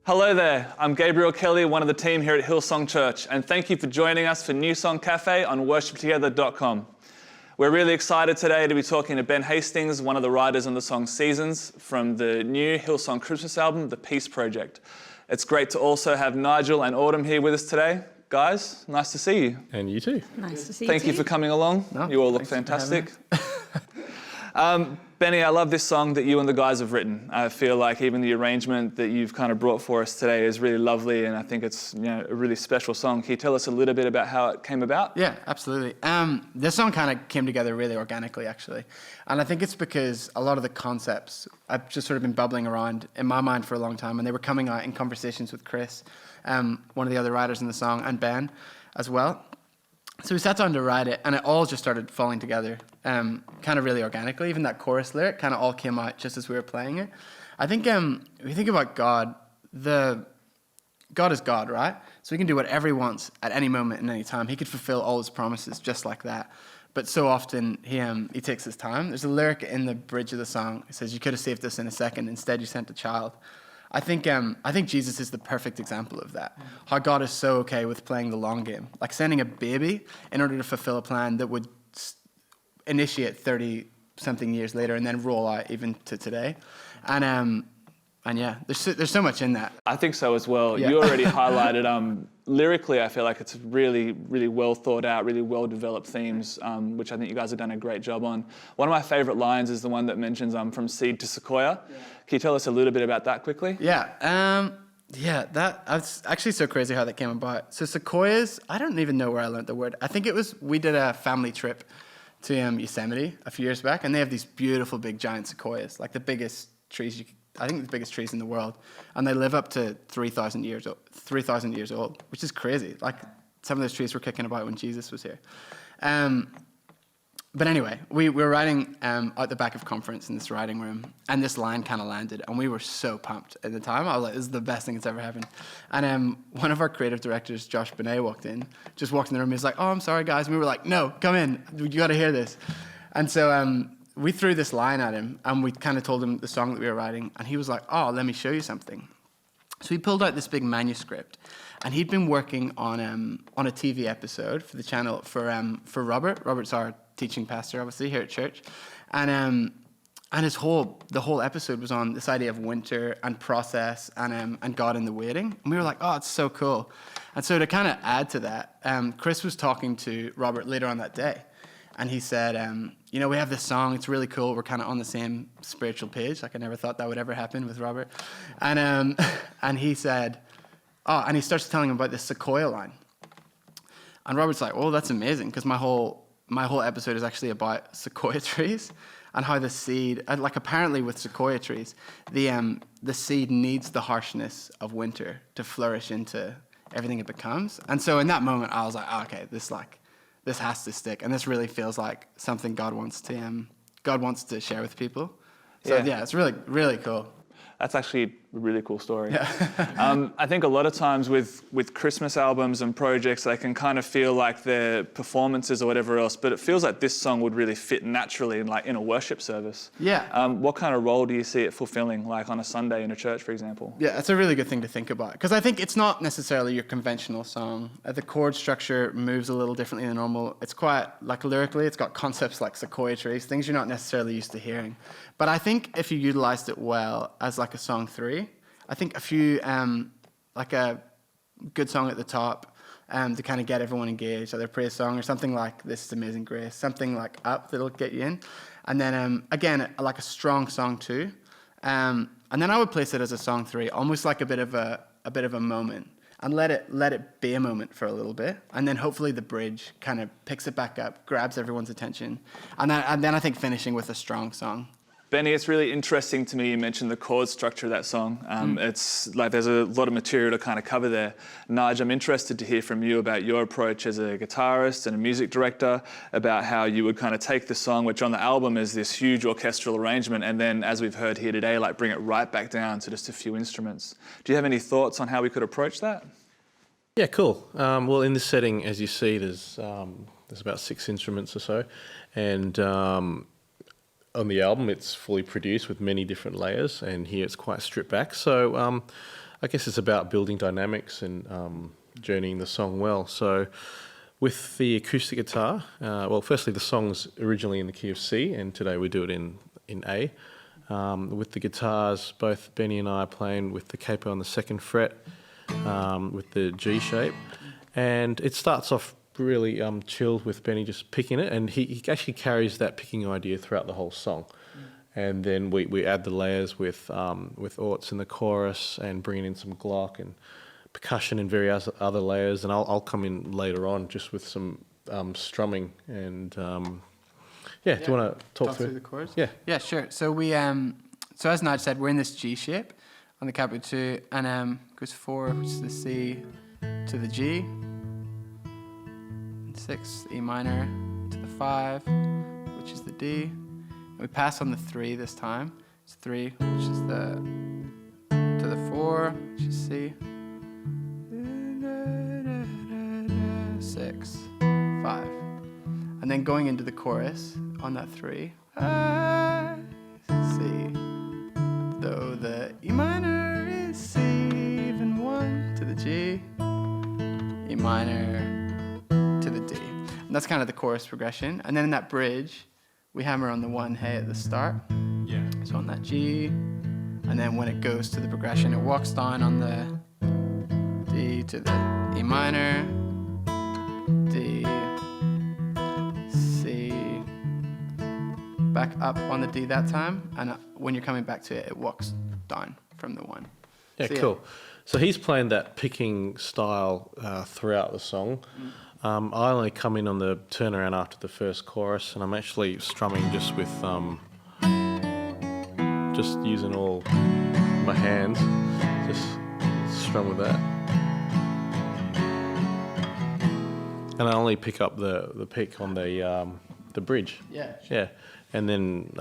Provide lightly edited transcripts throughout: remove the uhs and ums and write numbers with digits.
Hello there, I'm Gabriel Kelly, one of the team here at Hillsong Church, and thank you for joining us for New Song Cafe on worshiptogether.com. We're really excited today to be talking to Ben Hastings, one of the writers on the song Seasons from the new Hillsong Christmas album, The Peace Project. It's great to also have Nigel and Autumn here with us today. Guys, nice to see you. And you too. Nice to see you Thank you for coming along. No, you all look fantastic. Benny, I love this song that you and the guys have written. I feel like even the arrangement that you've kind of brought for us today is really lovely, and I think it's a really special song. Can you tell us a little bit about how it came about? Yeah, absolutely. This song kind of came together really organically, actually. And I think it's because a lot of the concepts have just sort of been bubbling around in my mind for a long time, and they were coming out in conversations with Chris, one of the other writers in the song, and Ben as well. So we sat down to write it, and it all just started falling together, kind of really organically. Even that chorus lyric kind of all came out just as we were playing it. I think if you think about God, God is God, right? So he can do whatever he wants at any moment and any time. He could fulfill all his promises just like that. But so often he takes his time. There's a lyric in the bridge of the song. It says, "You could have saved us in a second. Instead, you sent a child." I think Jesus is the perfect example of that. How God is so okay with playing the long game, like sending a baby in order to fulfill a plan that would initiate 30-something years later and then roll out even to today. And yeah, there's so much in that. I think so as well. Yeah. You already highlighted, lyrically, I feel like it's really, really well thought out, really well developed themes, which I think you guys have done a great job on. One of my favorite lines is the one that mentions from seed to sequoia. Yeah. Can you tell us a little bit about that quickly? Yeah, that's actually so crazy how that came about. So sequoias, I don't even know where I learned the word. I think we did a family trip to Yosemite a few years back, and they have these beautiful big giant sequoias, like the biggest trees I think the biggest trees in the world, and they live up to 3,000 years old, which is crazy. Like some of those trees were kicking about when Jesus was here. But anyway, we were writing out the back of conference in this writing room, and this line kind of landed, and we were so pumped at the time. I was like, this is the best thing that's ever happened. And one of our creative directors, Josh Benet, walked in the room. He was like, "Oh, I'm sorry, guys." And we were like, "No, come in. You got to hear this." And so we threw this line at him, and we kind of told him the song that we were writing, and he was like, "Oh, let me show you something." So he pulled out this big manuscript, and he'd been working on a TV episode for the channel for Robert. Robert's our teaching pastor, obviously, here at church, and the whole episode was on this idea of winter and process and God in the waiting. And we were like, "Oh, it's so cool." And so to kind of add to that, Chris was talking to Robert later on that day, and he said, we have this song, it's really cool, we're kind of on the same spiritual page. Like I never thought that would ever happen with Robert. And he said, and he starts telling him about this sequoia line. And Robert's like, "Oh, that's amazing," because my whole episode is actually about sequoia trees and how the seed, like apparently with sequoia trees, the seed needs the harshness of winter to flourish into everything it becomes. And so in that moment, I was like, "Oh, okay, this has to stick," and this really feels like something God wants to share with people. So yeah, it's really, really cool. That's actually a really cool story. Yeah. I think a lot of times with Christmas albums and projects, they can kind of feel like they're performances or whatever else, but it feels like this song would really fit naturally in a worship service. Yeah. What kind of role do you see it fulfilling, like on a Sunday in a church, for example? Yeah, that's a really good thing to think about, because I think it's not necessarily your conventional song. The chord structure moves a little differently than normal. It's quite, like lyrically, it's got concepts like sequoia trees, things you're not necessarily used to hearing. But I think if you utilized it well as like a song 3, I think a few, like a good song at the top to kind of get everyone engaged, either a praise song or something like This Is Amazing Grace, something like Up that'll get you in. And then, again, like a strong song 2. And then I would place it as a song 3, almost like a bit of a moment, and let it be a moment for a little bit. And then hopefully the bridge kind of picks it back up, grabs everyone's attention. And then I think finishing with a strong song. Benny, it's really interesting to me you mentioned the chord structure of that song. It's like there's a lot of material to kind of cover there. Nige, I'm interested to hear from you about your approach as a guitarist and a music director, about how you would kind of take the song, which on the album is this huge orchestral arrangement, and then, as we've heard here today, like bring it right back down to just a few instruments. Do you have any thoughts on how we could approach that? Yeah, cool. Well, in this setting, as you see, there's about 6 instruments or so, and on the album, it's fully produced with many different layers, and here it's quite stripped back. So I guess it's about building dynamics and journeying the song well. So with the acoustic guitar, well, firstly, the song's originally in the key of C, and today we do it in A. With the guitars, both Benny and I are playing with the capo on the 2nd fret, with the G shape. And it starts off really chilled with Benny just picking it, and he actually carries that picking idea throughout the whole song. And then we add the layers with orts in the chorus and bringing in some glock and percussion and various other layers. And I'll come in later on just with some strumming and do you want to talk through the chords? Yeah, sure. So we so as Nige said, we're in this G shape on the capo 2, and goes 4, which is the C, to the G, and 6, E minor, to the 5, which is the D. We pass on the 3 this time. It's 3, which is to the 4, which is C. 6, 5. And then going into the chorus on that 3, I C. Though the E minor is C, even 1 to the G, E minor to the D. And that's kind of the chorus progression. And then in that bridge, we hammer on the 1 hey at the start. yeah, So on that G, and then when it goes to the progression, it walks down on the D to the E minor, D, C, back up on the D that time, and when you're coming back to it, it walks down from the 1. Yeah, So, cool. So he's playing that picking style throughout the song. I only come in on the turnaround after the first chorus, and I'm actually strumming just with, just using all my hands, just strum with that. And I only pick up the pick on the bridge. Yeah. Yeah, and then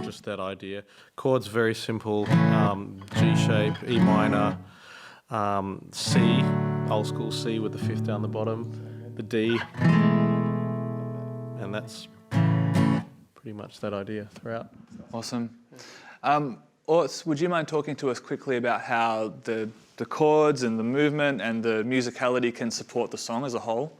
just that idea. Chords very simple. G shape, E minor. C, old school C with the 5th down the bottom, the D, and that's pretty much that idea throughout. Awesome. Orts, would you mind talking to us quickly about how the chords and the movement and the musicality can support the song as a whole?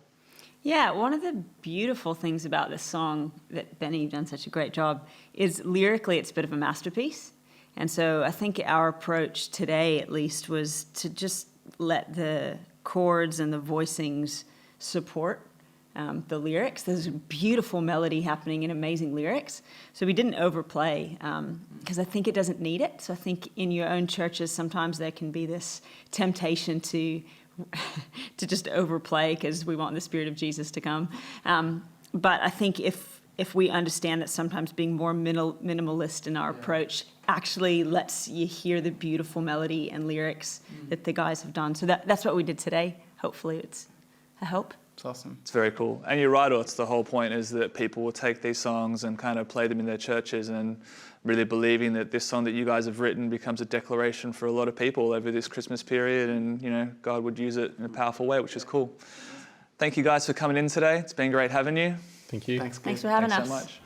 Yeah, one of the beautiful things about this song that Benny done such a great job is lyrically it's a bit of a masterpiece. And so I think our approach today, at least, was to just let the chords and the voicings support the lyrics. There's a beautiful melody happening and amazing lyrics. So we didn't overplay because I think it doesn't need it. So I think in your own churches, sometimes there can be this temptation to just overplay because we want the Spirit of Jesus to come. But I think if we understand that sometimes being more minimalist in our approach actually lets you hear the beautiful melody and lyrics that the guys have done. So that's what we did today. Hopefully it's a help. It's awesome. It's very cool. And you're right, Orts, the whole point is that people will take these songs and kind of play them in their churches, and really believing that this song that you guys have written becomes a declaration for a lot of people over this Christmas period, and God would use it in a powerful way, which is cool. Thank you guys for coming in today. It's been great having you. Thank you. Thanks Thanks for having Thanks us. so much.